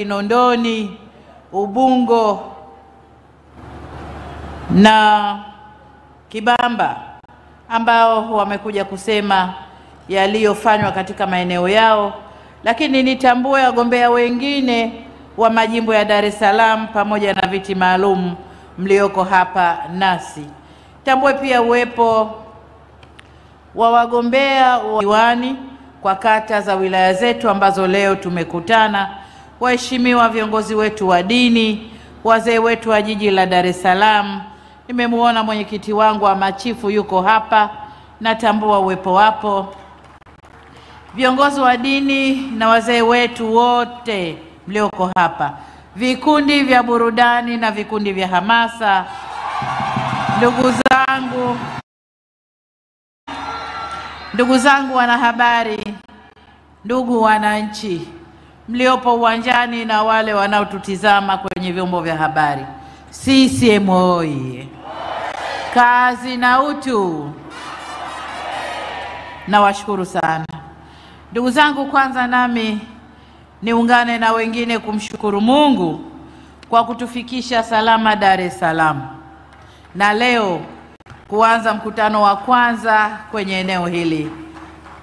Kinondoni, Ubungo na Kibamba ambao wamekuja kusema yaliyofanywa katika maeneo yao, lakini nitambue wagombea wengine wa majimbo ya Dar es Salaam pamoja na viti maalum mlioko hapa nasi. Tambue pia uwepo wa wagombea wa diwani kwa kata za wilaya zetu ambazo leo tumekutana, waheshimiwa viongozi wetu wa dini, wazee wetu wa jiji la Dar es Salaam. Nimemuona mwenyekiti wangu wa machifu yuko hapa, natambua uwepo wapo. Viongozi wa dini na wazee wetu wote mlioko hapa, vikundi vya burudani na vikundi vya hamasa, ndugu zangu wanahabari, ndugu wananchi mliopo uwanjani na wale wanaotutizama kwenye vyombo vya habari, CCM oyee! Kazi na utu. Nawashukuru sana ndugu zangu. Kwanza nami niungane na wengine kumshukuru Mungu kwa kutufikisha salama Dar es Salaam, na leo kuanza mkutano wa kwanza kwenye eneo hili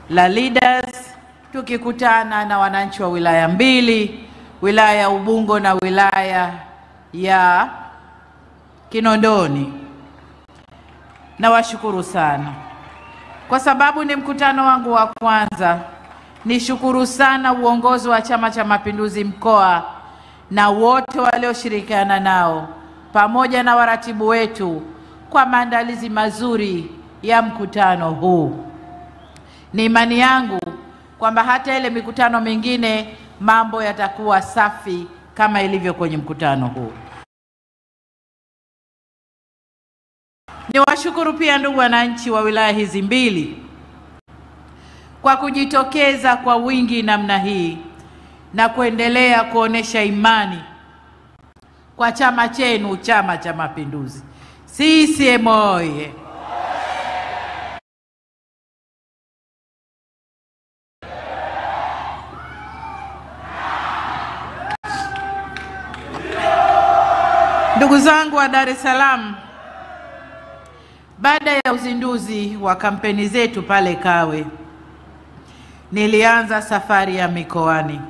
la Leaders, tukikutana na wananchi wa wilaya mbili, wilaya ya Ubungo na wilaya ya Kinondoni. Nawashukuru sana kwa sababu ni mkutano wangu wa kwanza. Nishukuru sana uongozi wa Chama cha Mapinduzi mkoa na wote walioshirikiana nao pamoja na waratibu wetu kwa maandalizi mazuri ya mkutano huu. Ni imani yangu kwamba hata ile mikutano mingine mambo yatakuwa safi kama ilivyo kwenye mkutano huu. Niwashukuru pia ndugu wananchi wa wilaya hizi mbili kwa kujitokeza kwa wingi namna hii na kuendelea kuonesha imani kwa chama chenu, Chama cha Mapinduzi. CCM oyee! Ndugu zangu wa Dar es Salaam, baada ya uzinduzi wa kampeni zetu pale Kawe, nilianza safari ya mikoani.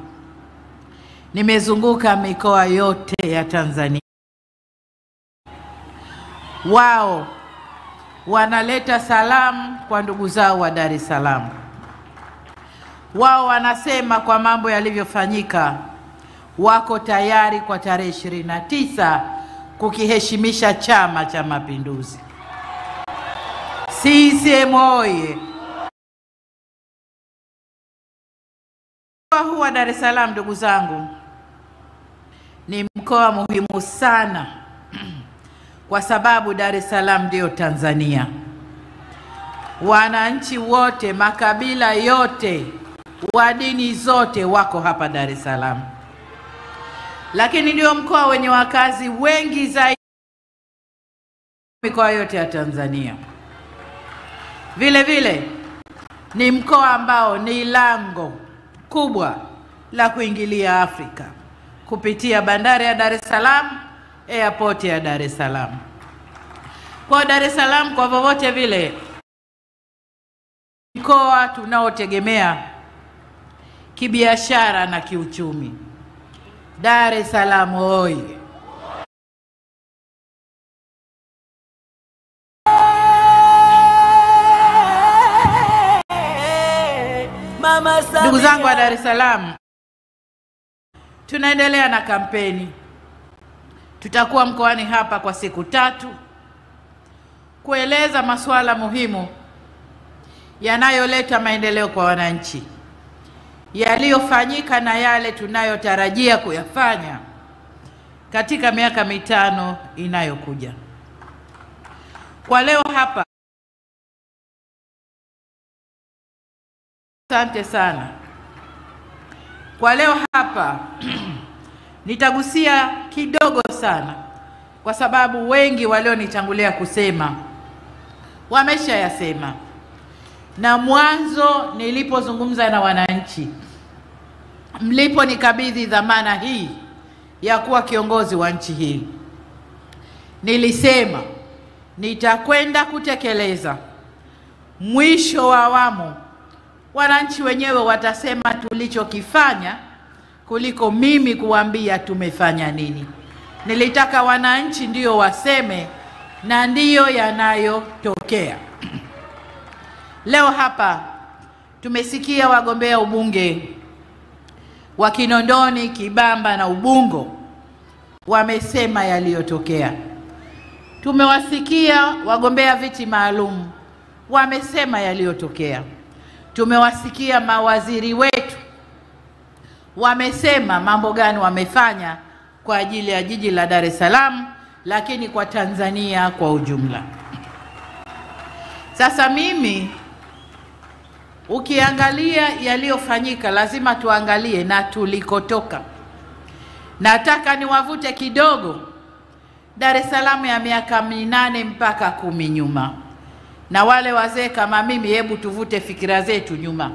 Nimezunguka mikoa yote ya Tanzania. Wao wanaleta salamu kwa ndugu zao wa Dar es Salaam. Wao wanasema kwa mambo yalivyofanyika wako tayari kwa tarehe 29 kukiheshimisha Chama cha Mapinduzi. CCM oyee! Mkoa huu wa Dar es Salaam, ndugu zangu, ni mkoa muhimu sana kwa sababu Dar es Salaam ndio Tanzania. Wananchi wote, makabila yote, wa dini zote wako hapa Dar es Salaam. Lakini ndio mkoa wenye wakazi wengi zaidi mikoa yote ya Tanzania. Vile vile ni mkoa ambao ni lango kubwa la kuingilia Afrika kupitia bandari ya Dar es Salaam, airport ya Dar es Salaam. Kwa Dar es Salaam kwa vovote vile mkoa tunaotegemea kibiashara na kiuchumi. Dar es Salaam oyee! Ndugu zangu wa Dar es Salaam, tunaendelea na kampeni. Tutakuwa mkoani hapa kwa siku 3 kueleza masuala muhimu yanayoleta maendeleo kwa wananchi, yaliyofanyika na yale tunayotarajia kuyafanya katika miaka 5 inayokuja. Kwa leo hapa, asante sana. Kwa leo hapa nitagusia kidogo sana kwa sababu wengi walionitangulia kusema wameshayasema. Na mwanzo nilipozungumza na wananchi mlipo nikabidhi dhamana hii ya kuwa kiongozi wa nchi hii, nilisema nitakwenda kutekeleza. Mwisho wa awamu wananchi wenyewe watasema tulichokifanya kuliko mimi kuambia tumefanya nini. Nilitaka wananchi ndio waseme, na ndiyo yanayotokea. Leo hapa tumesikia wagombea ubunge wa Kinondoni, Kibamba na Ubungo wamesema yaliyotokea. Tumewasikia wagombea viti maalum wamesema yaliyotokea. Tumewasikia mawaziri wetu wamesema mambo gani wamefanya kwa ajili ya jiji la Dar es Salaam, lakini kwa Tanzania kwa ujumla. Sasa mimi ukiangalia yaliyofanyika, lazima tuangalie na tulikotoka. Nataka niwavute kidogo Dar es Salaam ya miaka 8 mpaka 10 nyuma. Na wale wazee kama mimi, hebu tuvute fikira zetu nyuma.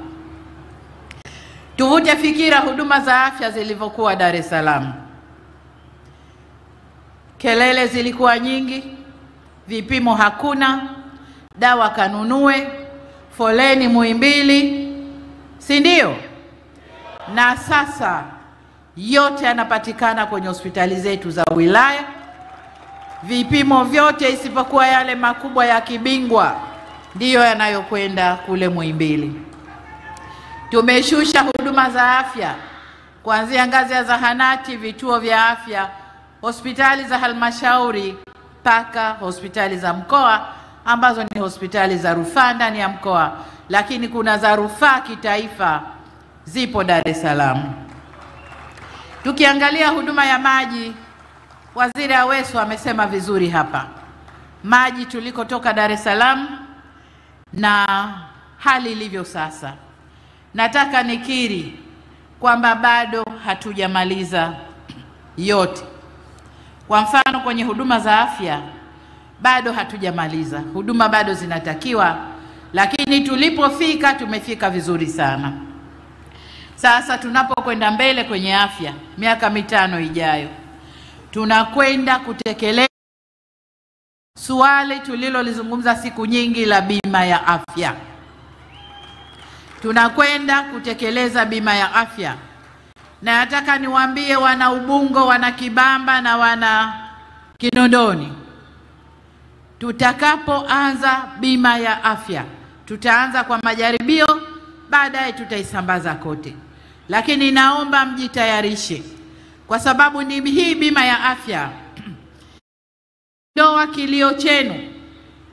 Tuvute fikira huduma za afya zilivyokuwa Dar es Salaam. Kelele zilikuwa nyingi, vipimo hakuna, dawa kanunue, foleni Muhimbili, si ndio? Na sasa yote yanapatikana kwenye hospitali zetu za wilaya. Vipimo vyote isipokuwa yale makubwa ya kibingwa ndiyo yanayokwenda kule Muhimbili. Tumeshusha huduma za afya kuanzia ngazi ya zahanati, vituo vya afya, hospitali za halmashauri mpaka hospitali za mkoa, ambazo ni hospitali za rufaa ndani ya mkoa, lakini kuna za rufaa kitaifa zipo Dar es Salaam. Tukiangalia huduma ya maji, Waziri Aweso amesema vizuri hapa. Maji tulikotoka Dar es Salaam na hali ilivyo sasa. Nataka nikiri kwamba bado hatujamaliza yote. Kwa mfano kwenye huduma za afya bado hatujamaliza. Huduma bado zinatakiwa, lakini tulipofika tumefika vizuri sana. Sasa tunapokwenda mbele kwenye afya, miaka 5 ijayo, tunakwenda kutekeleza swali tulilolizungumza siku nyingi la bima ya afya. Tunakwenda kutekeleza bima ya afya. Na nataka niwaambie wana Ubungo, wana Kibamba na wana Kinondoni, tutakapoanza bima ya afya, tutaanza kwa majaribio, baadaye tutaisambaza kote. Lakini naomba mjitayarishe, kwa sababu ni hii bima ya afya ndoa kilio chenu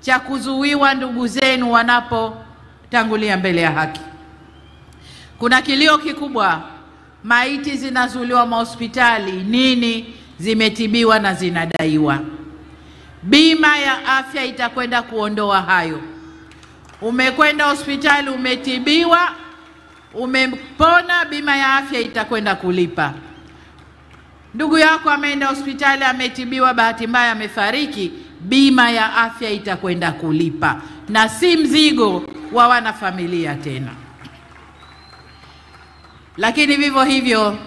cha kuzuiwa ndugu zenu wanapotangulia mbele ya haki. Kuna kilio kikubwa, maiti zinazuliwa mahospitali, nini, zimetibiwa na zinadaiwa. Bima ya afya itakwenda kuondoa hayo. Umekwenda hospitali, umetibiwa, umepona, bima ya afya itakwenda kulipa. Ndugu yako ameenda hospitali, ametibiwa, bahati mbaya amefariki, bima ya afya itakwenda kulipa, na si mzigo wa wanafamilia tena. Lakini vivyo hivyo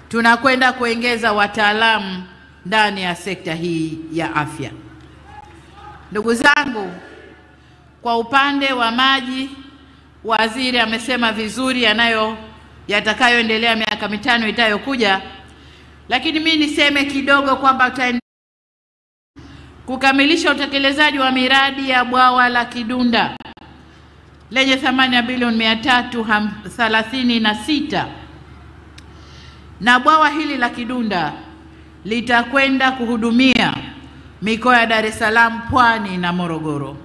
tunakwenda kuongeza wataalamu ndani ya sekta hii ya afya. Ndugu zangu, kwa upande wa maji, waziri amesema vizuri yatakayoendelea miaka 5 itayokuja, lakini mimi niseme kidogo kwamba kukamilisha utekelezaji wa miradi ya bwawa la Kidunda lenye thamani ya bilioni 336, na bwawa hili la Kidunda litakwenda kuhudumia mikoa ya Dar es Salaam, Pwani na Morogoro.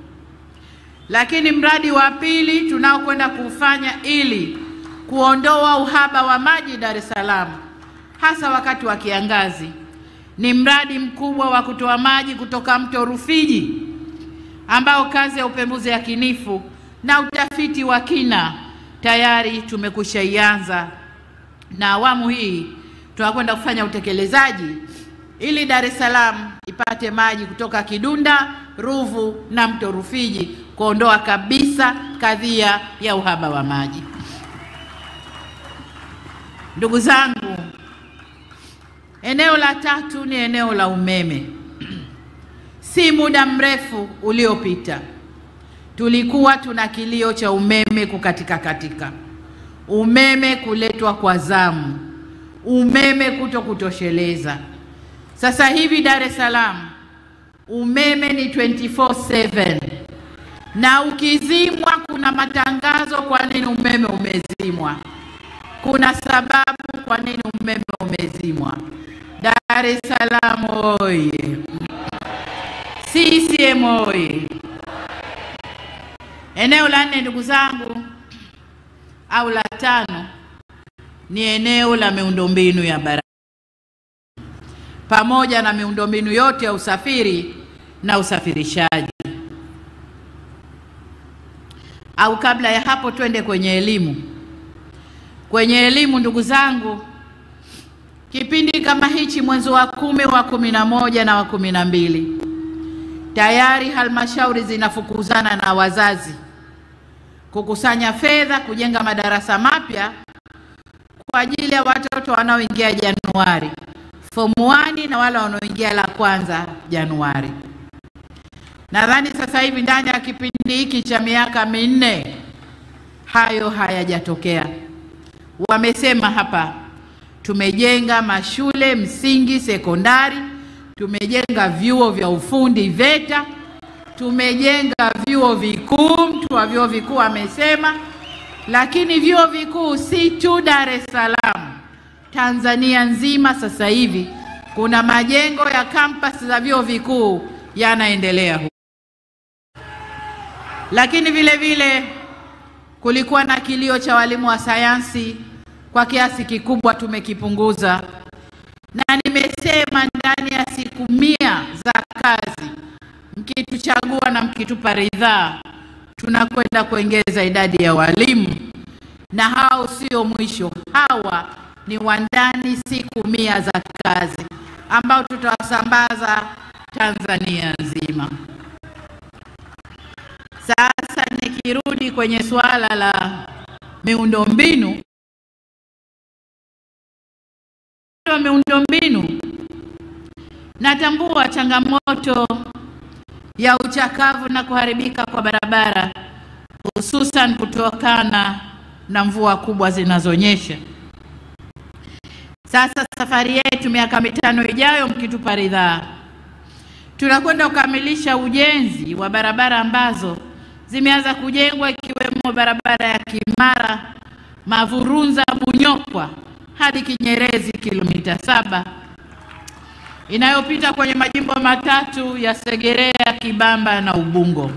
Lakini mradi wa pili tunaokwenda kufanya ili kuondoa uhaba wa maji Dar es Salaam, hasa wakati wa kiangazi, ni mradi mkubwa wa kutoa maji kutoka mto Rufiji, ambao kazi ya upembuzi yakinifu na utafiti wa kina tayari tumekushaianza, na awamu hii tunakwenda kufanya utekelezaji ili Dar es Salaam ipate maji kutoka Kidunda, Ruvu na mto Rufiji, kuondoa kabisa kadhia ya uhaba wa maji. Ndugu zangu, eneo la tatu ni eneo la umeme. Si muda mrefu uliopita tulikuwa tuna kilio cha umeme katika, umeme kuletwa kwa zamu, umeme kutosheleza. Sasa hivi Dar es Salaam umeme ni 24/7, na ukizimwa kuna matangazo kwa nini umeme umezimwa, kuna sababu kwa nini umeme umezimwa. Dar es Salaam oye! CCM oye! Eneo la 4 ndugu zangu, au la 5, ni eneo la miundombinu ya barabara pamoja na miundombinu yote ya usafiri na usafirishaji. Au kabla ya hapo twende kwenye elimu. Kwenye elimu ndugu zangu, kipindi kama hichi mwezi wa 10, wa 11 na wa 12 tayari halmashauri zinafukuzana na wazazi kukusanya fedha kujenga madarasa mapya kwa ajili ya watoto wanaoingia Januari, form 1 na wale wanaoingia la kwanza Januari. Nadhani sasa hivi ndani ya kipindi hiki cha miaka 4 hayo hayajatokea. Wamesema hapa tumejenga mashule msingi, sekondari, tumejenga vyuo vya ufundi VETA, tumejenga vyuo vikuu. Mtu wa vyuo vikuu amesema, lakini vyuo vikuu si tu Dar es Salaam, Tanzania nzima sasa hivi kuna majengo ya campus za vyuo vikuu yanaendelea huko. Lakini vile vile kulikuwa na kilio cha walimu wa sayansi, kwa kiasi kikubwa tumekipunguza, na nimesema ndani ya siku 100 za kazi, mkituchagua na mkitupa ridhaa, tunakwenda kuongeza idadi ya walimu, na hao sio mwisho. Hawa ni wandani siku 100 za kazi ambao tutawasambaza Tanzania nzima. Sasa nikirudi kwenye suala la miundombinu, natambua changamoto ya uchakavu na kuharibika kwa barabara, hususan kutokana na mvua kubwa zinazonyesha. Sasa safari yetu miaka 5 ijayo, mkitupa ridhaa, tunakwenda kukamilisha ujenzi wa barabara ambazo zimeanza kujengwa, ikiwemo barabara ya Kimara Mavurunza Bunyokwa hadi Kinyerezi kilomita 7, inayopita kwenye majimbo matatu ya Segerea, Kibamba na Ubungo.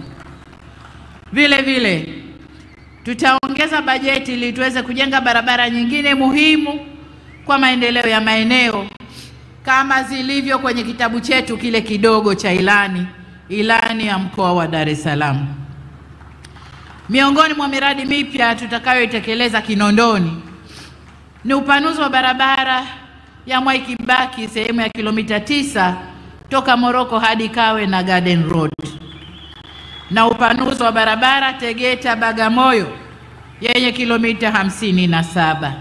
Vile vile tutaongeza bajeti ili tuweze kujenga barabara nyingine muhimu kwa maendeleo ya maeneo kama zilivyo kwenye kitabu chetu kile kidogo cha ilani ya mkoa wa Dar es Salaam. Miongoni mwa miradi mipya tutakayoitekeleza Kinondoni ni upanuzi wa barabara ya Mwai Kibaki sehemu ya kilomita 9 toka Moroko hadi Kawe na Garden Road, na upanuzi wa barabara Tegeta Bagamoyo yenye kilomita 57.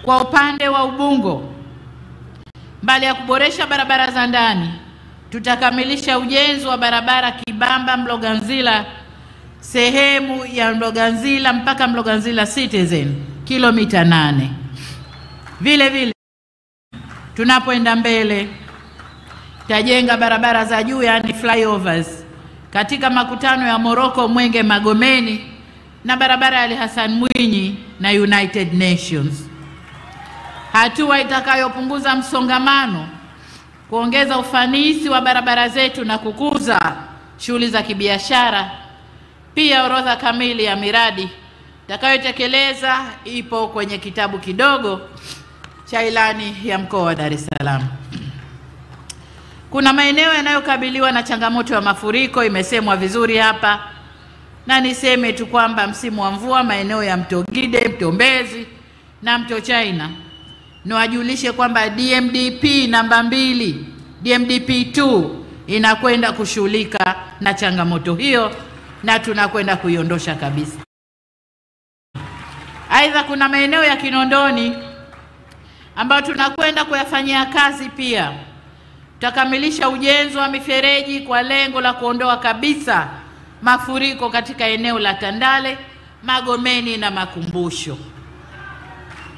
Kwa upande wa Ubungo, mbali ya kuboresha barabara za ndani, tutakamilisha ujenzi wa barabara Kibamba Mloganzila sehemu ya Mloganzila mpaka Mloganzila Citizen kilomita 8. Vile vile tunapoenda mbele, tajenga barabara za juu, yani flyovers, katika makutano ya Moroko, Mwenge, Magomeni na barabara ya Ali Hassan Mwinyi na United Nations, hatua itakayopunguza msongamano, kuongeza ufanisi wa barabara zetu na kukuza shughuli za kibiashara. Pia orodha kamili ya miradi takayotekeleza ipo kwenye kitabu kidogo cha ilani ya mkoa wa Dar es Salaam. Kuna maeneo yanayokabiliwa na changamoto ya mafuriko, imesemwa vizuri hapa, na niseme tu kwamba msimu wa mvua maeneo ya Mto Gide, Mto Mbezi na Mto China, niwajulishe kwamba DMDP namba 2, DMDP 2 inakwenda kushughulika na changamoto hiyo na tunakwenda kuiondosha kabisa. Aidha, kuna maeneo ya Kinondoni ambayo tunakwenda kuyafanyia kazi pia. Tutakamilisha ujenzi wa mifereji kwa lengo la kuondoa kabisa mafuriko katika eneo la Tandale, Magomeni na Makumbusho.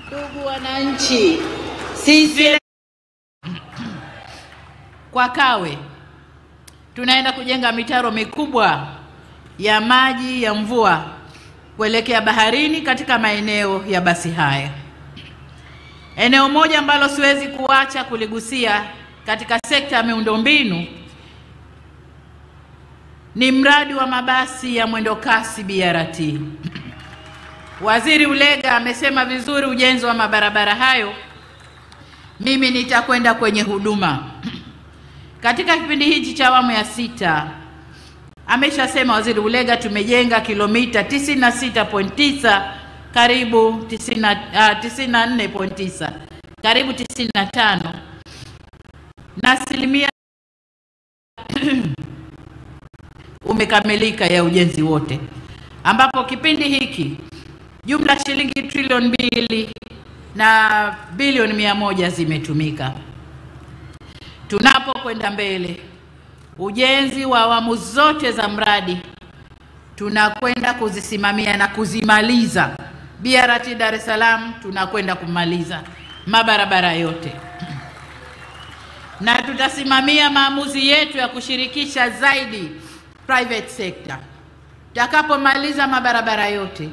Ndugu wananchi, sisi kwa Kawe tunaenda kujenga mitaro mikubwa ya maji ya mvua kuelekea baharini katika maeneo ya basi haya. Eneo moja ambalo siwezi kuacha kuligusia katika sekta ya miundombinu ni mradi wa mabasi ya mwendo kasi BRT. Waziri Ulega amesema vizuri ujenzi wa mabarabara hayo. Mimi nitakwenda kwenye huduma. Katika kipindi hichi cha awamu ya 6, ameshasema Waziri Ulega, tumejenga kilomita 96.9 karibu 94.9 karibu 95 na asilimia umekamilika ya ujenzi wote, ambapo kipindi hiki jumla shilingi trilioni 2 na bilioni 100 zimetumika. Tunapokwenda mbele, ujenzi wa awamu zote za mradi tunakwenda kuzisimamia na kuzimaliza. BRT Dar es Salaam tunakwenda kumaliza mabarabara yote, na tutasimamia maamuzi yetu ya kushirikisha zaidi private sector. Tutakapomaliza mabarabara yote,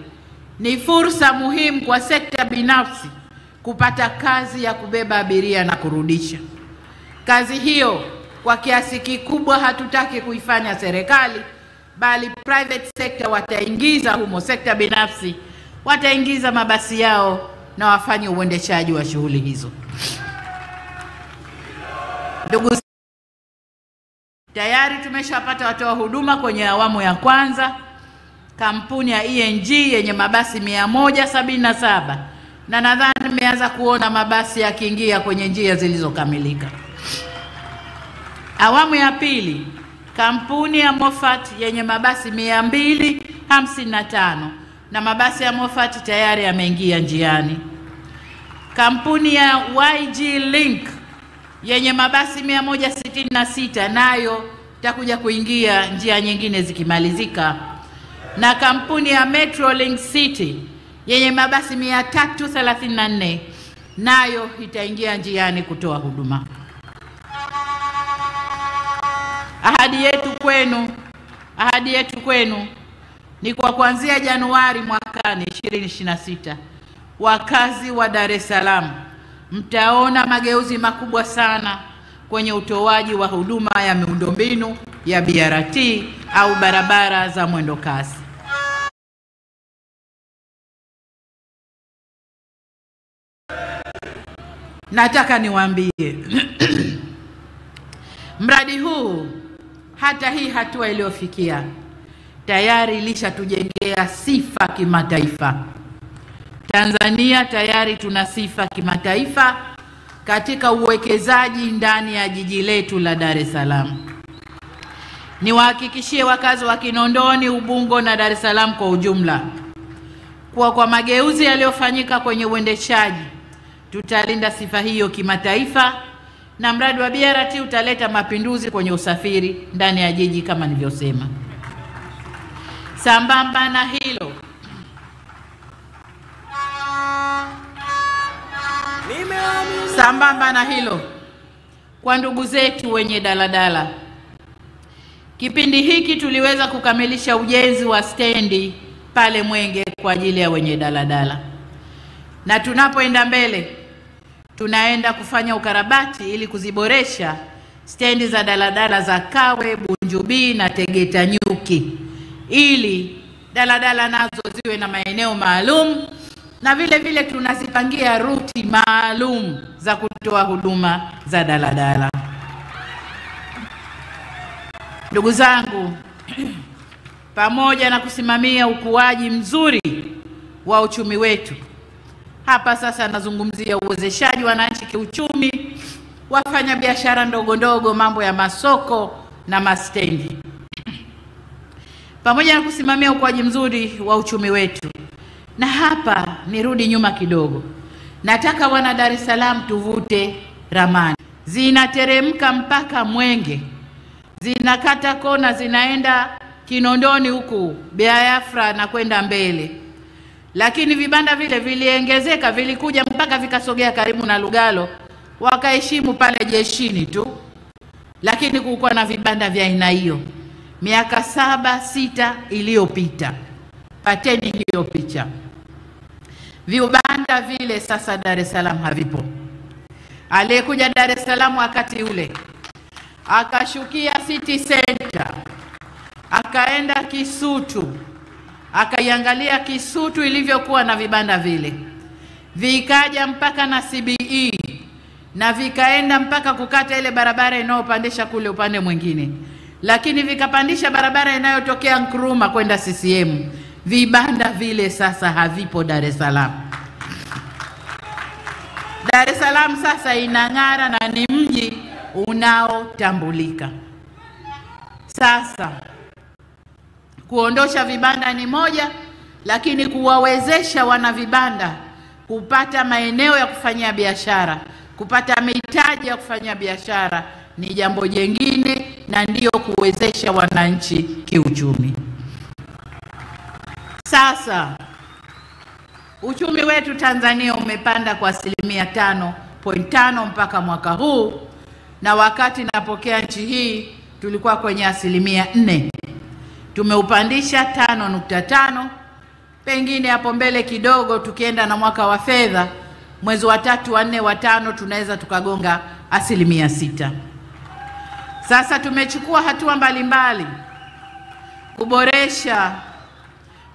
ni fursa muhimu kwa sekta binafsi kupata kazi ya kubeba abiria na kurudisha. Kazi hiyo kwa kiasi kikubwa hatutaki kuifanya serikali, bali private sector wataingiza humo, sekta binafsi wataingiza mabasi yao na wafanye uendeshaji wa shughuli hizo. Ndugu, tayari tumeshapata watoa huduma kwenye awamu ya kwanza, kampuni ya ENG yenye mabasi 177, na nadhani nimeanza kuona mabasi yakiingia kwenye njia zilizokamilika. Awamu ya pili, kampuni ya Moffat yenye mabasi 255, na mabasi ya Moffat tayari yameingia njiani. Kampuni ya YG Link yenye mabasi 166, nayo itakuja kuingia njia nyingine zikimalizika. Na kampuni ya Metrolink City yenye mabasi 334, nayo itaingia njiani kutoa huduma. Ahadi yetu kwenu ni kwa kuanzia Januari mwakani 2026, wakazi wa Dar es Salaam mtaona mageuzi makubwa sana kwenye utoaji wa huduma ya miundombinu ya BRT au barabara za mwendo kasi. Nataka niwaambie mradi huu, hata hii hatua iliyofikia, tayari ilishatujengea sifa kimataifa. Tanzania tayari tuna sifa kimataifa katika uwekezaji ndani ya jiji letu la Dar es Salaam. Niwahakikishie wakazi wa Kinondoni, Ubungo na Dar es Salaam kwa ujumla kwa mageuzi yaliyofanyika kwenye uendeshaji, tutalinda sifa hiyo kimataifa, na mradi wa BRT utaleta mapinduzi kwenye usafiri ndani ya jiji kama nilivyosema. Sambamba na hilo, kwa ndugu zetu wenye daladala, kipindi hiki tuliweza kukamilisha ujenzi wa stendi pale Mwenge kwa ajili ya wenye daladala, na tunapoenda mbele tunaenda kufanya ukarabati ili kuziboresha stendi za daladala za Kawe, Bunjubi na Tegeta Nyuki, ili daladala nazo ziwe na maeneo maalum, na vile vile tunazipangia ruti maalum za kutoa huduma za daladala. Ndugu zangu, pamoja na kusimamia ukuaji mzuri wa uchumi wetu, hapa sasa nazungumzia uwezeshaji wananchi kiuchumi, wafanya biashara ndogo ndogo, mambo ya masoko na mastendi. Pamoja na kusimamia ukuaji mzuri wa uchumi wetu, Na hapa nirudi nyuma kidogo. Nataka wana Dar es Salaam tuvute ramani. Zinateremka mpaka Mwenge. Zinakata kona zinaenda Kinondoni huku, Biafra na kwenda mbele. Lakini vibanda vile viliongezeka, vilikuja mpaka vikasogea karibu na Lugalo. Wakaheshimu pale jeshini tu. Lakini kulikuwa na vibanda vya aina hiyo miaka 7-6 iliyopita. Pateni hiyo picha. Vibanda vile sasa Dar es Salaam havipo. Aliyekuja Dar es Salaam wakati ule akashukia City Center, akaenda Kisutu, akaiangalia Kisutu ilivyokuwa na vibanda vile, vikaja mpaka na CBE na vikaenda mpaka kukata ile barabara inayopandisha kule upande mwingine, lakini vikapandisha barabara inayotokea Nkrumah kwenda CCM. Vibanda vile sasa havipo Dar es Salaam. Dar es Salaam sasa inang'ara na ni mji unaotambulika. Sasa kuondosha vibanda ni moja, lakini kuwawezesha wana vibanda kupata maeneo ya kufanyia biashara, kupata mitaji ya kufanyia biashara ni jambo jingine, na ndiyo kuwezesha wananchi kiuchumi. Sasa uchumi wetu Tanzania umepanda kwa 5.5 mpaka mwaka huu, na wakati napokea nchi hii tulikuwa kwenye 4. Tumeupandisha 5.5. Pengine hapo mbele kidogo tukienda na mwaka wa fedha mwezi wa 3, wa 4, wa 5 tunaweza tukagonga 6. Sasa tumechukua hatua mbalimbali kuboresha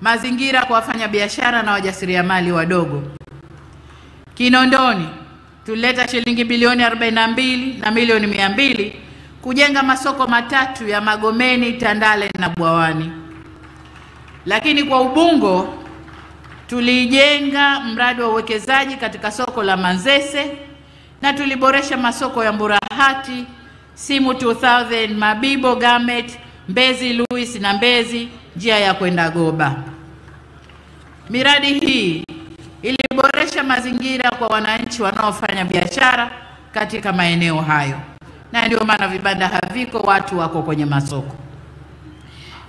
mazingira kwa wafanya biashara na wajasiriamali wadogo. Kinondoni tulileta shilingi bilioni 42 na milioni 200 kujenga masoko matatu ya Magomeni, Tandale na Bwawani. Lakini kwa Ubungo tulijenga mradi wa uwekezaji katika soko la Manzese, na tuliboresha masoko ya Mburahati, Simu 2000, Mabibo, Gamet, Mbezi Luis na Mbezi, njia ya kwenda Goba. Miradi hii iliboresha mazingira kwa wananchi wanaofanya biashara katika maeneo hayo, na ndio maana vibanda haviko, watu wako kwenye masoko.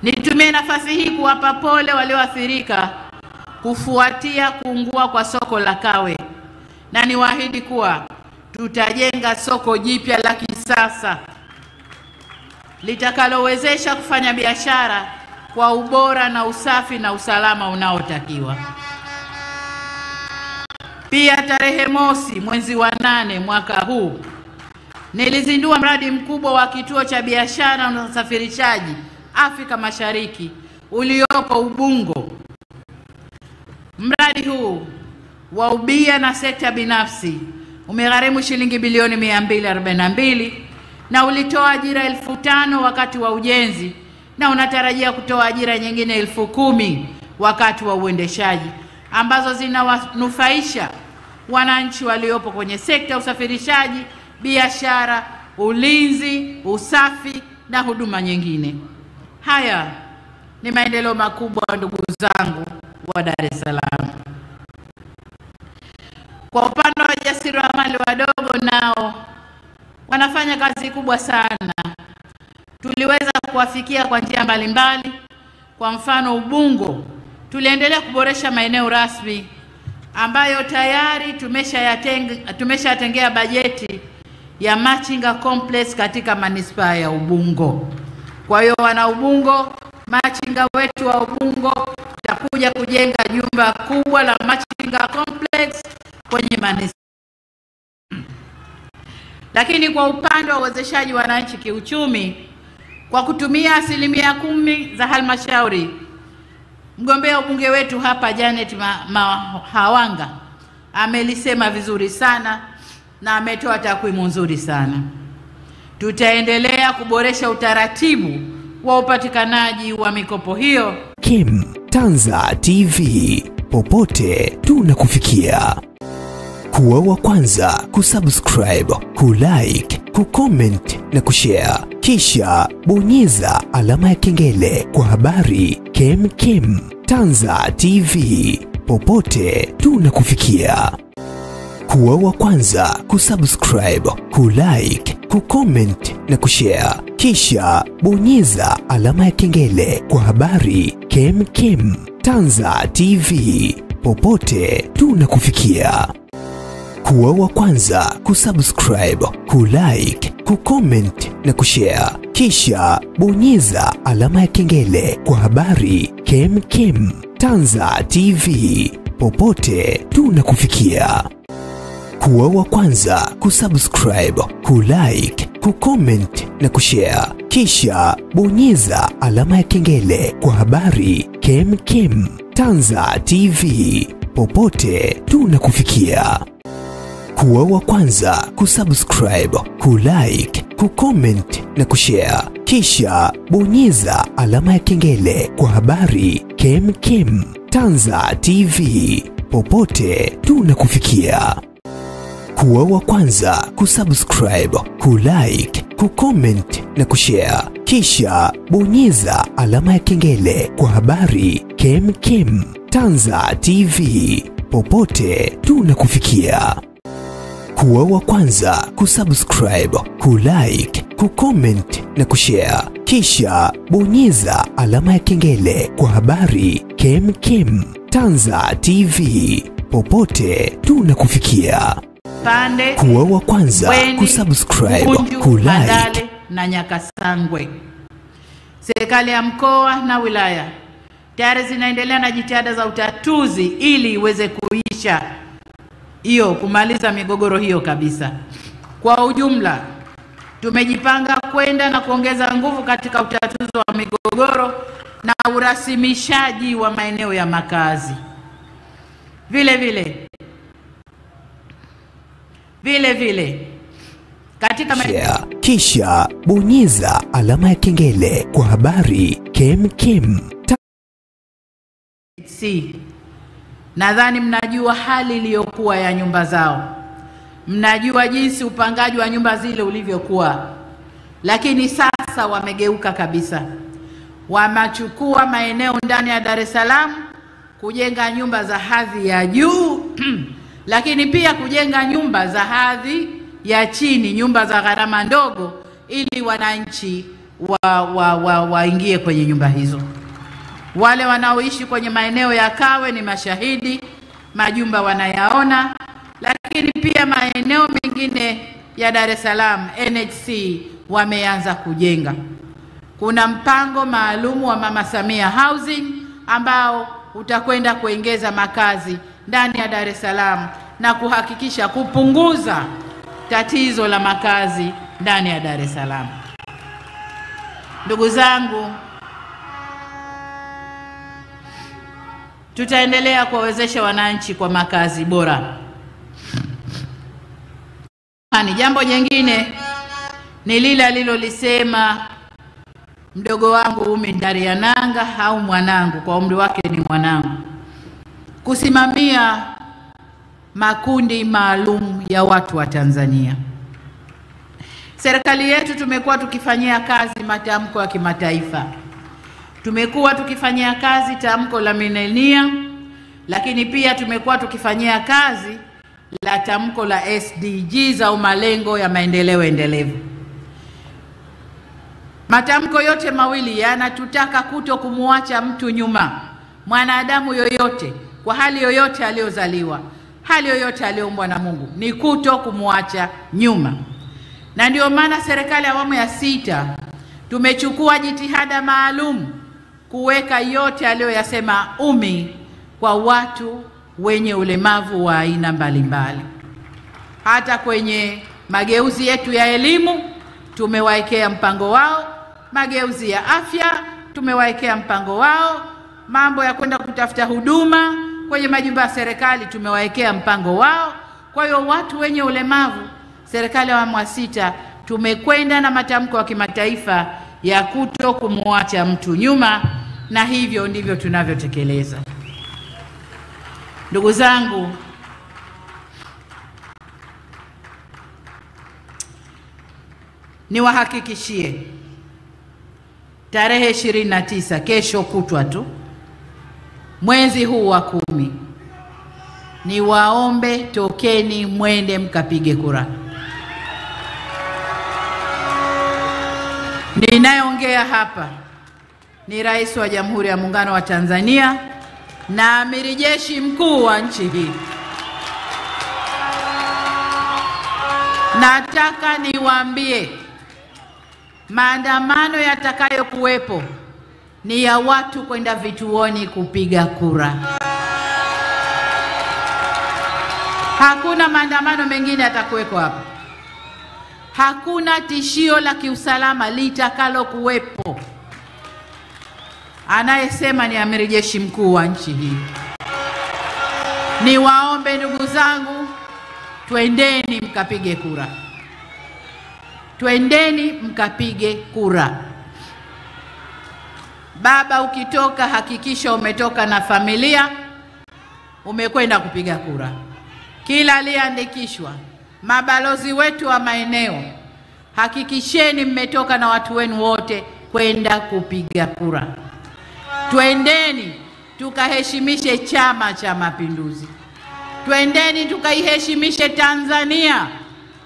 Nitumie nafasi hii kuwapa pole walioathirika kufuatia kuungua kwa soko la Kawe, na niwaahidi kuwa tutajenga soko jipya la kisasa litakalowezesha kufanya biashara kwa ubora na usafi na usalama unaotakiwa. Pia tarehe 1 mwezi wa 8 mwaka huu nilizindua mradi mkubwa wa kituo cha biashara na usafirishaji Afrika Mashariki uliopo Ubungo. Mradi huu wa ubia na sekta binafsi umegharimu shilingi bilioni 242 na ulitoa ajira 5,000 wakati wa ujenzi, na unatarajia kutoa ajira nyingine 10,000 wakati wa uendeshaji, ambazo zinawanufaisha wananchi waliopo kwenye sekta usafirishaji, biashara, ulinzi, usafi na huduma nyingine. Haya ni maendeleo makubwa ndugu zangu wa Dar es Salaam. Kwa upande wa wajasiriamali wadogo, nao wanafanya kazi kubwa sana. Tuliweza kuwafikia kwa njia mbalimbali. Kwa mfano Ubungo tuliendelea kuboresha maeneo rasmi ambayo tayari tumeshatengea bajeti ya Machinga Complex katika manispaa ya Ubungo. Kwa hiyo wana Ubungo, machinga wetu wa Ubungo tutakuja kujenga jumba kubwa la Machinga Complex kwenye manispaa. Lakini kwa upande wa uwezeshaji wananchi kiuchumi, kwa kutumia 10% za halmashauri, mgombea ubunge wetu hapa Janet Mahawanga amelisema vizuri sana na ametoa takwimu nzuri sana. Tutaendelea kuboresha utaratibu wa upatikanaji wa mikopo hiyo. Kim Tanza TV, popote tunakufikia. Kuwa wa kwanza kusubscribe, kulike, kucomment na kushare. Kisha bonyeza alama ya kengele kwa habari Kim Tanza TV. popote tunakufikia. Kuwa wa kwanza kusubscribe, kulike, kucomment na kushare. Kisha bonyeza alama ya kengele kwa habari kemkem. Tanza TV, popote tunakufikia. Kuwa wa kwanza kusubscribe, kulike, kucomment na kushare. Kisha bonyeza alama ya kengele kwa habari kemkem. Tanza TV, popote tunakufikia. Kuwa wa kwanza kusubscribe, kulike, kucomment na kushare. Kisha bonyeza alama ya kengele kwa habari kemkem. Tanza TV, popote tunakufikia. Kuwa wa kwanza kusubscribe, kulike, kucomment na kushare. Kisha bonyeza alama ya kengele kwa habari kemkem. Tanza TV, popote tunakufikia. Kuwa wa kwanza kusubscribe, kulike, kucomment na kushare. Kisha bonyeza alama ya kengele kwa habari kemkem. Tanza TV, popote tunakufikia. Kuwa wa kwanza kusubscribe, kulike, kucomment na kushare. Kisha bonyeza alama ya kengele kwa habari kemkem. Tanza TV, popote tunakufikia. Kuwa wa kwanza kusubscribe, kulike na Nyakasangwe. Serikali ya mkoa na wilaya tayari zinaendelea na jitihada za utatuzi ili iweze kuisha kumaliza migogoro hiyo kabisa. Kwa ujumla, tumejipanga kwenda na kuongeza nguvu katika utatuzi wa migogoro na urasimishaji wa maeneo ya makazi. Vile vile katika kisha bonyeza alama ya kengele kwa habari kemkem. Nadhani mnajua hali iliyokuwa ya nyumba zao. Mnajua jinsi upangaji wa nyumba zile ulivyokuwa. Lakini sasa wamegeuka kabisa. Wamachukua maeneo ndani ya Dar es Salaam kujenga nyumba za hadhi ya juu lakini pia kujenga nyumba za hadhi ya chini, nyumba za gharama ndogo, ili wananchi waingie kwenye nyumba hizo. Wale wanaoishi kwenye maeneo ya Kawe ni mashahidi, majumba wanayaona, lakini pia maeneo mengine ya Dar es Salaam NHC wameanza kujenga. Kuna mpango maalumu wa Mama Samia Housing ambao utakwenda kuongeza makazi ndani ya Dar es Salaam na kuhakikisha kupunguza tatizo la makazi ndani ya Dar es Salaam. Ndugu zangu, tutaendelea kuwawezesha wananchi kwa makazi bora. Jambo jingine ni lile alilolisema mdogo wangu Umi Ndariananga, au mwanangu, kwa umri wake ni mwanangu, kusimamia makundi maalum ya watu wa Tanzania. Serikali yetu tumekuwa tukifanyia kazi matamko ya kimataifa. Tumekuwa tukifanyia kazi tamko la millennium, lakini pia tumekuwa tukifanyia kazi la tamko la SDGs au malengo ya maendeleo endelevu. Matamko yote mawili yanatutaka kuto kumuacha mtu nyuma. Mwanadamu yoyote, kwa hali yoyote aliyozaliwa, hali yoyote aliyoumbwa na Mungu, ni kuto kumuacha nyuma. Na ndio maana serikali ya awamu ya 6 tumechukua jitihada maalum kuweka yote aliyoyasema Umi kwa watu wenye ulemavu wa aina mbalimbali. Hata kwenye mageuzi yetu ya elimu tumewaekea mpango wao, mageuzi ya afya tumewaekea mpango wao, mambo ya kwenda kutafuta huduma kwenye majumba ya serikali tumewaekea mpango wao. Kwa hiyo watu wenye ulemavu, serikali ya awamu ya 6 tumekwenda na matamko ya kimataifa ya kuto kumuacha mtu nyuma, na hivyo ndivyo tunavyotekeleza. Ndugu zangu, niwahakikishie tarehe 29, kesho kutwa tu, mwezi huu wa 10, ni waombe tokeni mwende mkapige kura. Ninayeongea hapa ni Rais wa Jamhuri ya Muungano wa Tanzania na Amiri Jeshi Mkuu wa nchi hii. Nataka niwaambie maandamano yatakayokuwepo ni ya watu kwenda vituoni kupiga kura. Hakuna maandamano mengine yatakuweko hapa. Hakuna tishio la kiusalama litakalo kuwepo. Anayesema ni Amiri Jeshi Mkuu wa nchi hii. Niwaombe ndugu zangu, twendeni mkapige kura. Twendeni mkapige kura. Baba, ukitoka hakikisha umetoka na familia, umekwenda kupiga kura. Kila aliyeandikishwa, mabalozi wetu wa maeneo, hakikisheni mmetoka na watu wenu wote kwenda kupiga kura. Twendeni tukaheshimishe Chama cha Mapinduzi. Twendeni tukaiheshimishe Tanzania.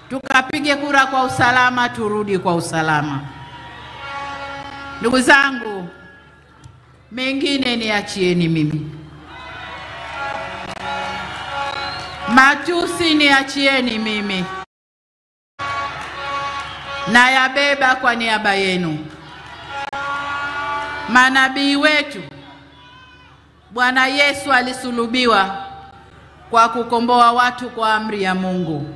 Tukapige kura kwa usalama, turudi kwa usalama. Ndugu zangu, mengine niachieni mimi. Matusi niachieni mimi. Na yabeba kwa niaba yenu. Manabii wetu, Bwana Yesu alisulubiwa kwa kukomboa watu kwa amri ya Mungu,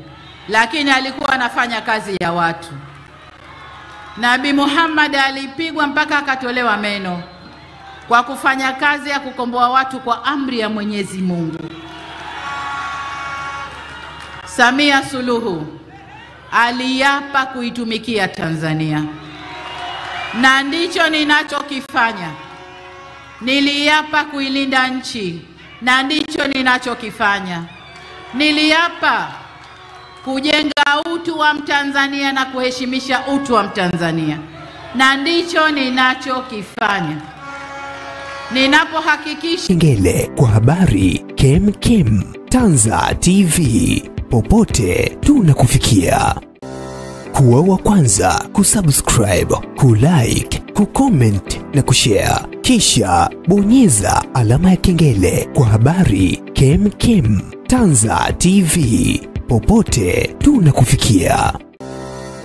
lakini alikuwa anafanya kazi ya watu. Nabii Muhammad alipigwa mpaka akatolewa meno kwa kufanya kazi ya kukomboa watu kwa amri ya Mwenyezi Mungu. Samia Suluhu aliapa kuitumikia Tanzania, na ndicho ninachokifanya. Niliapa kuilinda nchi, na ndicho ninachokifanya. Niliapa kujenga utu wa Mtanzania na kuheshimisha utu wa Mtanzania, na ndicho ninachokifanya. Ninapohakikisha kengele kwa habari KEMKEM Tanza TV, popote tunakufikia. Kuwa wa kwanza kusubscribe, kulike, kucomment na kushare, kisha bonyeza alama ya kengele kwa habari KEMKEM Tanza TV, popote tunakufikia.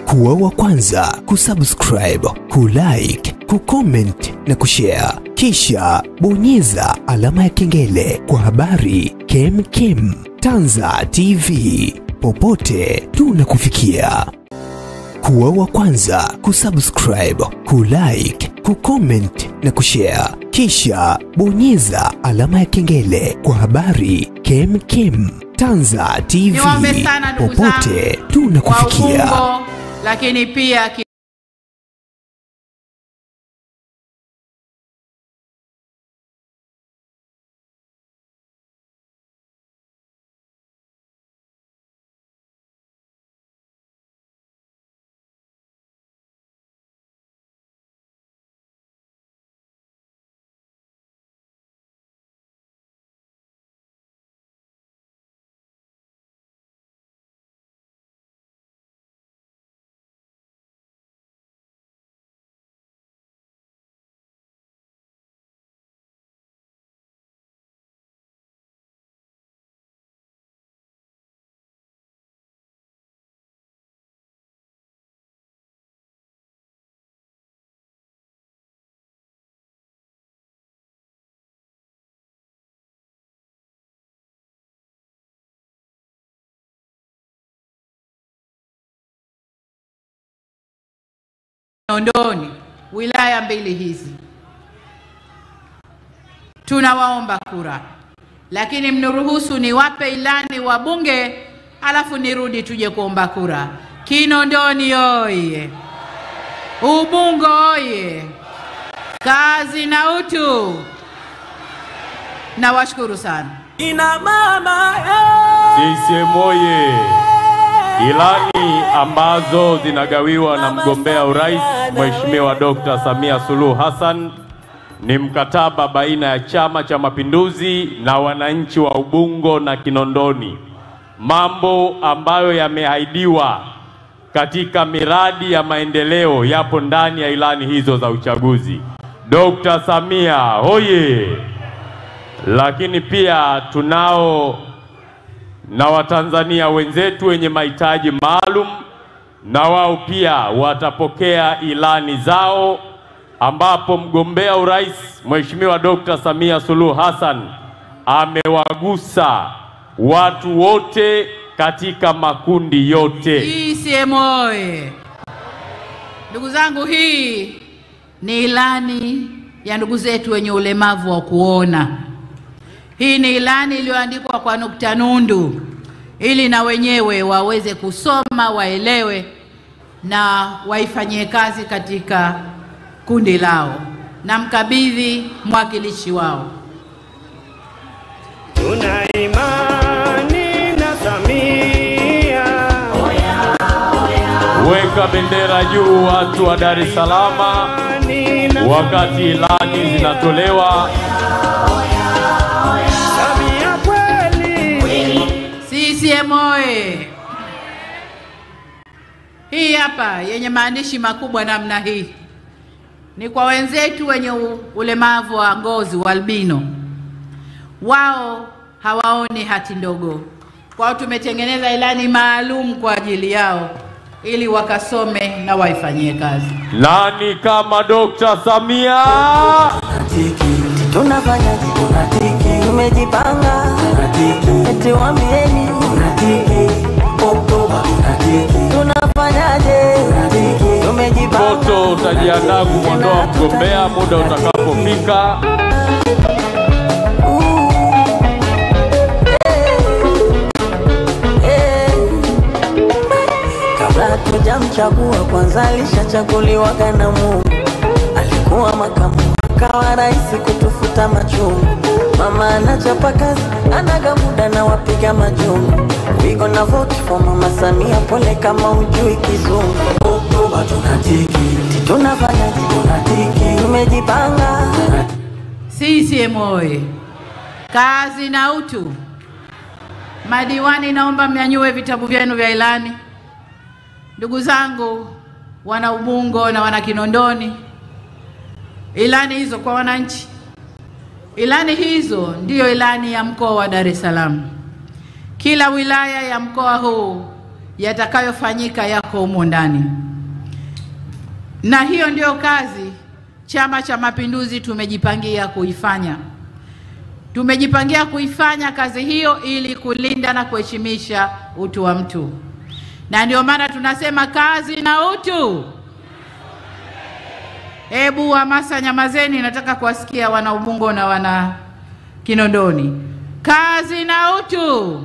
Kuwa wa kwanza kusubscribe, kulike, kucomment na kushare, kisha bonyeza alama ya kengele kwa habari KEMKEM Tanza TV, popote tunakufikia. Kuwa wa kwanza kusubscribe, kulike, kucomment na kushare, kisha bonyeza alama ya kengele kwa habari KEMKEM Tanza TV, popote tunakufikia. Lakini pia Kinondoni, wilaya mbili hizi, tunawaomba kura, lakini mnuruhusu niwape ilani wa bunge alafu nirudi tuje kuomba kura. Kinondoni oye! Ubungo oye! Kazi na utu. Nawashukuru sana. Ina mama CCM oye! Ilani ambazo zinagawiwa na mgombea urais Mheshimiwa Dr. Samia Suluhu Hassan ni mkataba baina ya Chama cha Mapinduzi na wananchi wa Ubungo na Kinondoni. Mambo ambayo yameahidiwa katika miradi ya maendeleo yapo ndani ya ilani hizo za uchaguzi. Dr. Samia hoye! Lakini pia tunao na Watanzania wenzetu wenye mahitaji maalum, na wao pia watapokea ilani zao, ambapo mgombea urais Mheshimiwa Dr. Samia Suluhu Hassan amewagusa watu wote katika makundi yote. CCM oye! Ndugu zangu, hii ni ilani ya ndugu zetu wenye ulemavu wa kuona. Hii ni ilani iliyoandikwa kwa nukta nundu ili na wenyewe waweze kusoma, waelewe na waifanyie kazi katika kundi lao. Na mkabidhi mwakilishi wao. Tuna imani na Samia. Weka bendera juu watu wa Dar es Salaam wakati ilani zinatolewa. Samia kweli. CCM oye! Hii hapa yenye maandishi makubwa namna hii ni kwa wenzetu wenye ulemavu wa ngozi wa albino. Wao hawaoni hati ndogo. Kwao tumetengeneza ilani maalum kwa ajili yao ili wakasome na waifanyie kazi. Nani kama Dr. Samia? Tunafanya tunatiki, tumejipanga tunatiki, eti waambieni tunatiki, Oktoba tunatiki, tunafanyaje tunatiki, tumejipanga. Foto utajiandaa kumwondoa mgombea muda utakapofika. Kabla tujamchagua kwanza alishachaguliwa na Mungu. Alikuwa makamu kawa rais kutufuta machungu. Mama anachapa kazi, anaga muda na wapiga majungu. We gonna vote for Mama Samia, pole kama ujui kizungu. Oktoba tunatiki, tunafanya tunatiki, tumejipanga. CCM oye! Kazi na utu. Madiwani, naomba mnyanyue vitabu vyenu vya ilani. Ndugu zangu wana Ubungo na wana Kinondoni, ilani hizo kwa wananchi. Ilani hizo ndiyo ilani ya mkoa wa Dar es Salaam. Kila wilaya ya mkoa huu yatakayofanyika yako humo ndani. Na hiyo ndiyo kazi Chama cha Mapinduzi tumejipangia kuifanya. Tumejipangia kuifanya kazi hiyo ili kulinda na kuheshimisha utu wa mtu. Na ndio maana tunasema kazi na utu. Hebu hamasa nyamazeni, nataka kuwasikia wana Ubungo na wana Kinondoni. Kazi na utu.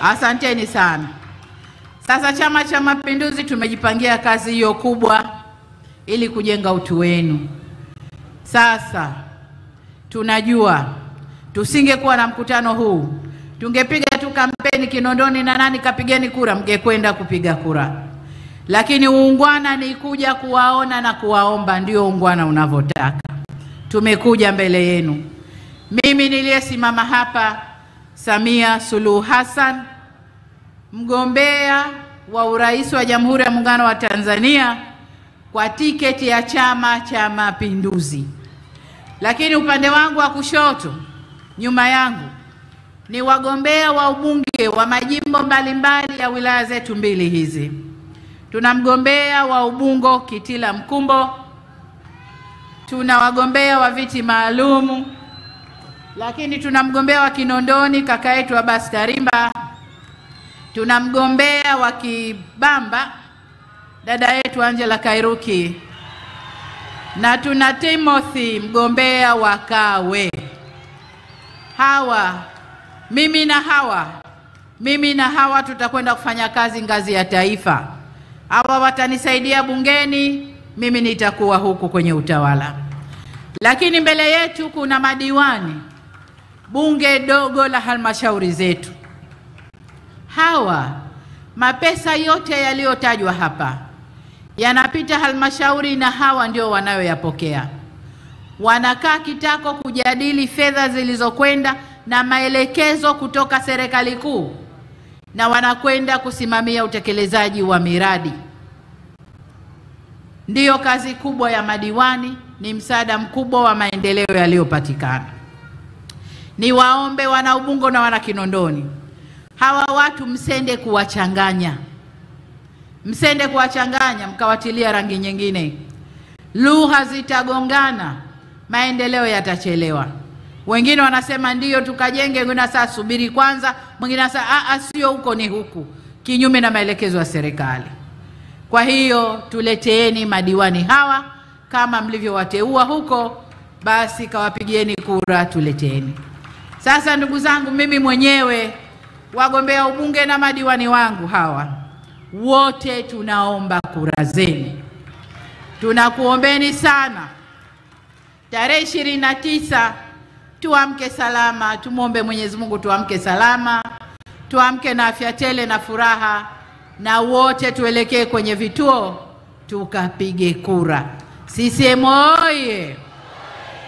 Asanteni sana. Sasa Chama cha Mapinduzi tumejipangia kazi hiyo kubwa ili kujenga utu wenu. Sasa tunajua tusingekuwa na mkutano huu, tungepiga tu kampeni Kinondoni na nani kapigeni kura, mngekwenda kupiga kura. Lakini uungwana ni kuja kuwaona na kuwaomba, ndio uungwana unavyotaka. Tumekuja mbele yenu. Mimi niliyesimama hapa, Samia Suluhu Hassan, mgombea wa urais wa Jamhuri ya Muungano wa Tanzania kwa tiketi ya Chama cha Mapinduzi. Lakini upande wangu wa kushoto, nyuma yangu, ni wagombea wa ubunge wa majimbo mbalimbali ya wilaya zetu mbili hizi. Tuna mgombea wa Ubungo Kitila Mkumbo, tuna wagombea wa viti maalumu, lakini tuna mgombea wa Kinondoni kaka yetu Abbas Tarimba, tuna mgombea wa Kibamba dada yetu Angela Kairuki, na tuna Timothy mgombea wa Kawe. Mimi na hawa tutakwenda kufanya kazi ngazi ya taifa. Hawa watanisaidia bungeni, mimi nitakuwa huku kwenye utawala. Lakini mbele yetu kuna madiwani, bunge dogo la halmashauri zetu. Hawa mapesa yote yaliyotajwa hapa yanapita halmashauri na hawa ndio wanayoyapokea. wanakaa kitako kujadili fedha zilizokwenda na maelekezo kutoka serikali kuu, na wanakwenda kusimamia utekelezaji wa miradi. Ndiyo kazi kubwa ya madiwani, ni msaada mkubwa wa maendeleo yaliyopatikana. Niwaombe wana Ubungo na wana Kinondoni, hawa watu msende kuwachanganya. Msende kuwachanganya mkawatilia rangi nyingine. Lugha zitagongana, maendeleo yatachelewa. Wengine wanasema ndiyo tukajenge, wengine sasa subiri kwanza, mwingine sasa sio huko ni huku, kinyume na maelekezo ya serikali. Kwa hiyo tuleteeni madiwani hawa kama mlivyowateua huko, basi kawapigieni kura, tuleteeni. Sasa ndugu zangu, mimi mwenyewe, wagombea ubunge na madiwani wangu hawa wote tunaomba kura zenu. Tunakuombeni sana. Tarehe 29 tuamke salama, tumuombe Mwenyezi Mungu tuamke salama, tuamke na afya tele na furaha, na wote tuelekee kwenye vituo tukapige kura. CCM oye!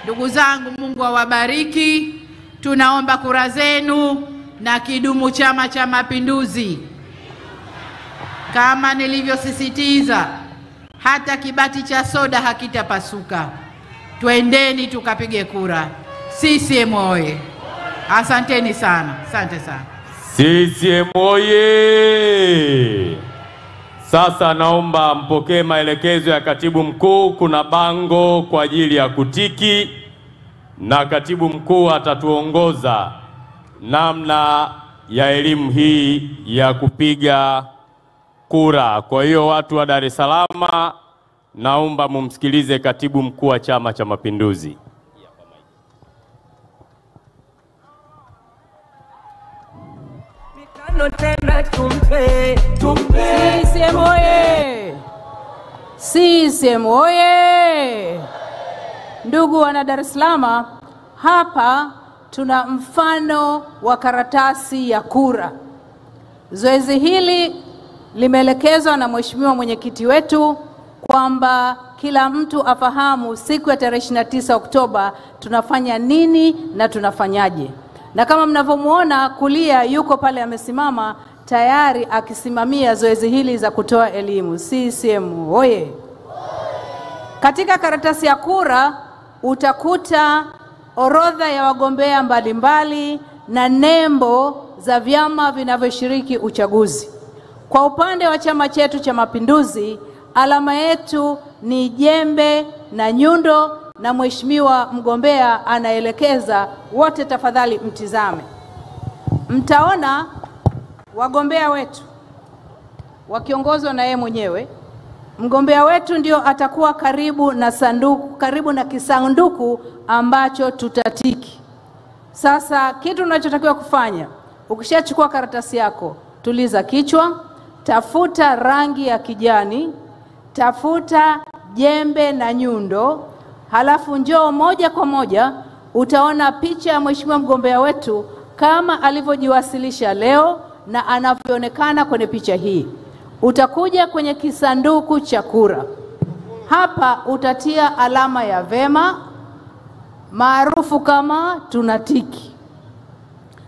Ndugu zangu, Mungu awabariki. Tunaomba kura zenu, na kidumu Chama cha Mapinduzi. Kama nilivyosisitiza, hata kibati cha soda hakitapasuka. Twendeni tukapige kura. CCM oye! Asanteni sana. Asante sana. CCM oye! Sasa naomba mpokee maelekezo ya katibu mkuu. Kuna bango kwa ajili ya kutiki, na katibu mkuu atatuongoza namna ya elimu hii ya kupiga kura. Kwa hiyo watu wa Dar es Salaam, naomba mumsikilize katibu mkuu wa Chama cha Mapinduzi. CCM oye! CCM oye! Ndugu wana Dar es Salaam, hapa tuna mfano wa karatasi ya kura. Zoezi hili limeelekezwa na Mheshimiwa mwenyekiti wetu kwamba kila mtu afahamu siku ya tarehe 29 Oktoba tunafanya nini na tunafanyaje. Na kama mnavyomuona kulia, yuko pale amesimama tayari akisimamia zoezi hili za kutoa elimu. CCM oye! Katika karatasi ya kura utakuta orodha ya wagombea mbalimbali na nembo za vyama vinavyoshiriki uchaguzi. Kwa upande wa chama chetu cha Mapinduzi, alama yetu ni jembe na nyundo, na mheshimiwa mgombea anaelekeza. Wote tafadhali mtizame. Mtaona wagombea wetu wakiongozwa na yeye mwenyewe. Mgombea wetu ndio atakuwa karibu na sanduku, karibu na kisanduku ambacho tutatiki. Sasa kitu unachotakiwa kufanya, ukishachukua karatasi yako, tuliza kichwa, tafuta rangi ya kijani, tafuta jembe na nyundo, halafu njoo moja kwa moja utaona picha ya mheshimiwa mgombea wetu kama alivyojiwasilisha leo na anavyoonekana kwenye picha hii. Utakuja kwenye kisanduku cha kura. Hapa utatia alama ya vema maarufu kama tunatiki.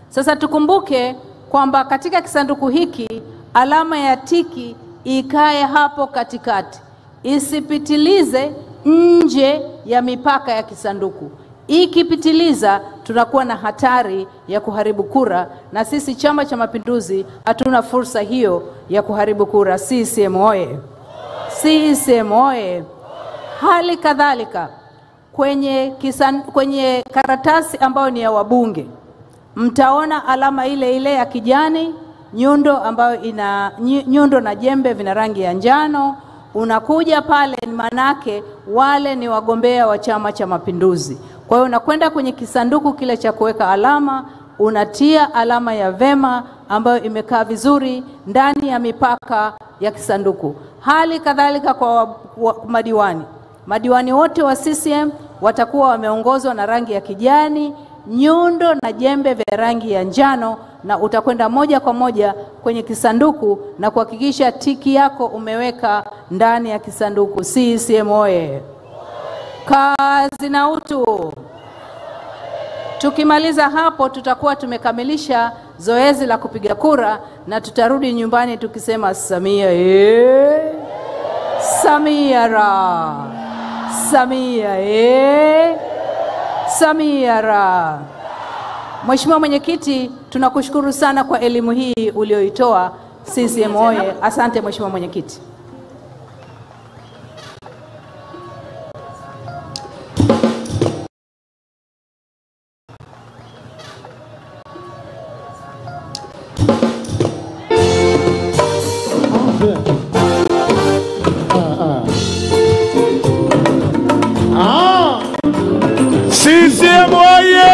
Sasa tukumbuke kwamba katika kisanduku hiki alama ya tiki ikae hapo katikati, isipitilize nje ya mipaka ya kisanduku. Ikipitiliza tunakuwa na hatari ya kuharibu kura, na sisi Chama cha Mapinduzi hatuna fursa hiyo ya kuharibu kura. CCM oye! CCM oye! Hali kadhalika kwenye karatasi ambayo ni ya wabunge, mtaona alama ile ile ya kijani, nyundo ambayo ina nyundo na jembe vina rangi ya njano. Unakuja pale, manake wale ni wagombea wa Chama cha Mapinduzi. Kwa hiyo unakwenda kwenye kisanduku kile cha kuweka alama, unatia alama ya vema ambayo imekaa vizuri ndani ya mipaka ya kisanduku. Hali kadhalika kwa madiwani. Madiwani wote wa CCM watakuwa wameongozwa na rangi ya kijani, nyundo na jembe vya rangi ya njano, na utakwenda moja kwa moja kwenye kisanduku na kuhakikisha tiki yako umeweka ndani ya kisanduku. CCM oye! Kazi na utu. Tukimaliza hapo tutakuwa tumekamilisha zoezi la kupiga kura na tutarudi nyumbani tukisema Samia Samia ra. Samia Samia ra. Mheshimiwa Mwenyekiti, tunakushukuru sana kwa elimu hii ulioitoa. CCM oye. Asante Mheshimiwa Mwenyekiti. CCM oye!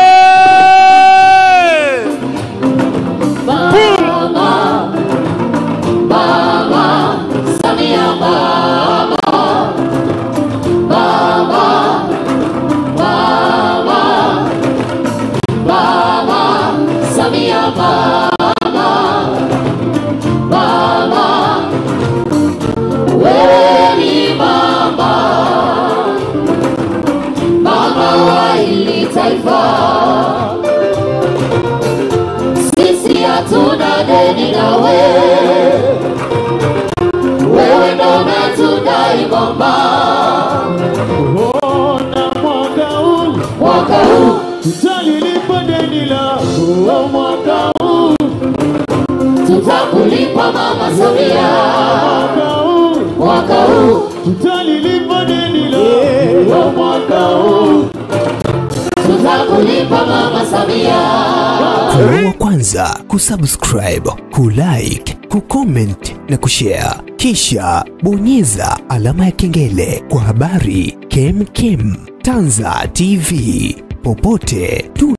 Sisi hatuna deni na wewe ndo umetudai mama. Ona mwaka huu tutalilipa deni lako, mwaka huu tutakulipa mama Samia. Mwaka huu tutalilipa deni lako, mwaka huu tutakulipa mama Samia. Kuwa wa kwanza kusubscribe, kulike, kucomment na kushare. Kisha bonyeza alama ya kengele kwa habari KemKem Tanza TV. Popote tu